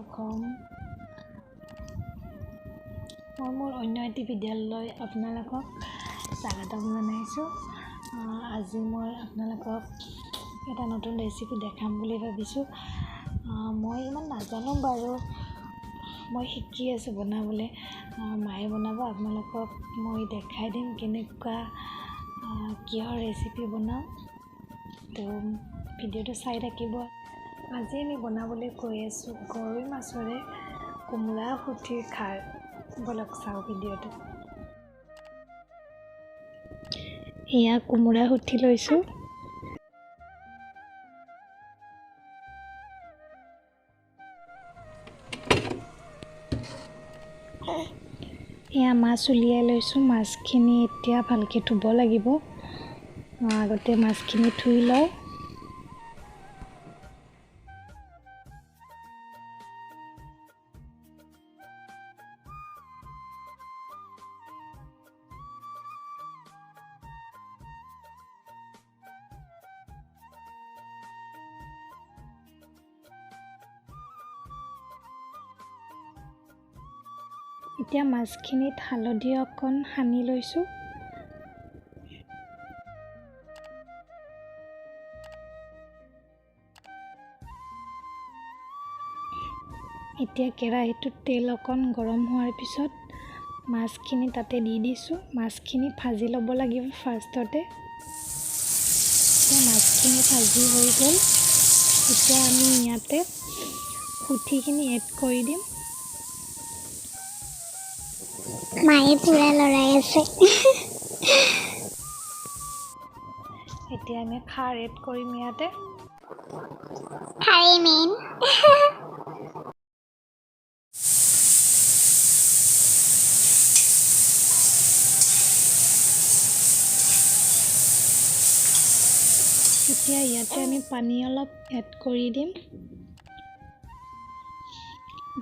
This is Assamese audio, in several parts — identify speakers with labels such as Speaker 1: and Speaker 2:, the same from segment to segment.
Speaker 1: অসম মই মোৰ অন্য এটি ভিডিঅ'লৈ আপোনালোকক স্বাগতম জনাইছোঁ। আজি মই আপোনালোকক এটা নতুন ৰেচিপি দেখাম বুলি ভাবিছোঁ। মই ইমান নাজানো বাৰু, মই শিকি আছোঁ বনাবলৈ। মায়ে বনাব, আপোনালোকক মই দেখাই দিম কেনেকুৱা কিহৰ ৰেচিপি বনাওঁ। তো ভিডিঅ'টো চাই থাকিব। আজি আমি বনাবলৈ গৈ আছোঁ গৰৈ মাছৰে কোমোৰা সুঠিৰ খাৰ। বলক চাওঁ ভিডিঅ'টো। এয়া কোমোৰা সুঠি লৈছোঁ। এয়া মাছ উলিয়াই লৈছোঁ। মাছখিনি এতিয়া ভালকৈ ধুব লাগিব। আগতে মাছখিনি ধুই লওঁ। এতিয়া মাছখিনিত হালধি অকণ সানি লৈছোঁ। এতিয়া কেৰাহীটোত তেল অকণ গৰম হোৱাৰ পিছত মাছখিনি তাতে দি দিছোঁ। মাছখিনি ভাজি ল'ব লাগিব ফাৰ্ষ্টতে। এতিয়া মাছখিনি ভাজি হৈ গ'ল। এতিয়া আমি ইয়াতে সুঠিখিনি এড কৰি দিম।
Speaker 2: মায়ে পুৰা লৰাই আছে।
Speaker 1: এতিয়া আমি খাৰ এড কৰিম ইয়াতে।
Speaker 2: খাৰেই মেইন।
Speaker 1: এতিয়া ইয়াতে আমি পানী অলপ এড কৰি দিম।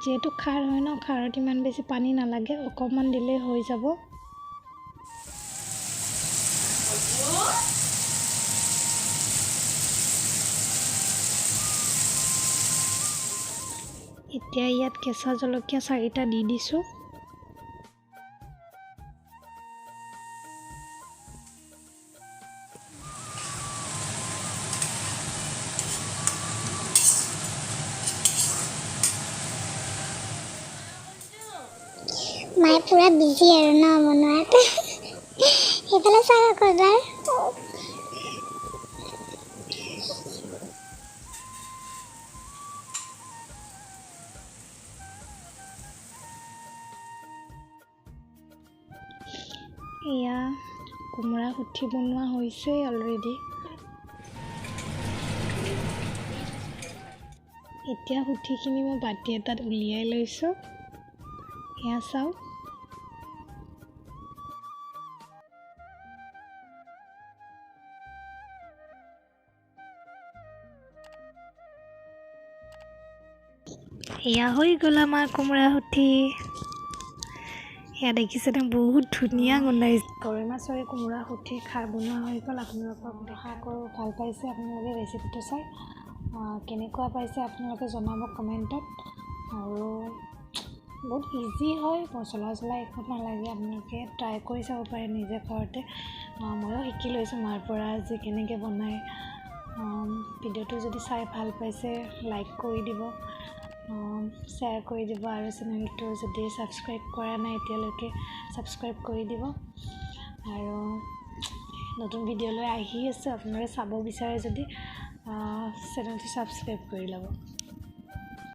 Speaker 1: যিহেতু খাৰ হয় ন, খাৰত ইমান বেছি পানী নালাগে, অকণমান দিলেই হৈ যাব। এতিয়া ইয়াত কেঁচা জলকীয়া 4টা দি দিছোঁ।
Speaker 2: মায়ে পুৰা বিজি আৰু ন বনোৱাত। সেইফালে চাওক আকৌ এবাৰ।
Speaker 1: এয়া কোমোৰা সুঠি বনোৱা হৈছে অলৰেডি। এতিয়া সুঠিখিনি মই বাতি এটাত উলিয়াই লৈছোঁ। এয়া চাওক। এয়া হৈ গ'ল আমাৰ কোমোৰা সুঠি। এয়া দেখিছেনে, বহুত ধুনীয়া গোন্ধাইছে। গৰৈ মাছৰে কোমোৰা সুঠি খাৰ বনোৱা হৈ গ'ল। আপোনালোকক আশা কৰোঁ ভাল পাইছে আপোনালোকে ৰেচিপিটো চাই। কেনেকুৱা পাইছে আপোনালোকে জনাব কমেণ্টত। আৰু বহুত ইজি হয়, মছলা একো নালাগে। আপোনালোকে ট্ৰাই কৰি চাব পাৰে নিজে ঘৰতে। ময়ো শিকি লৈছোঁ মাৰ পৰা যে কেনেকৈ বনায়। ভিডিঅ'টো যদি চাই ভাল পাইছে লাইক কৰি দিব, শ্বেয়াৰ কৰি দিব, আৰু চেনেলটো যদি ছাবস্ক্ৰাইব কৰা নাই এতিয়ালৈকে ছাবস্ক্ৰাইব কৰি দিব। আৰু নতুন ভিডিঅ'লৈ আহি আছে, আপোনালোকে চাব বিচাৰে যদি চেনেলটো ছাবস্ক্ৰাইব কৰি ল'ব।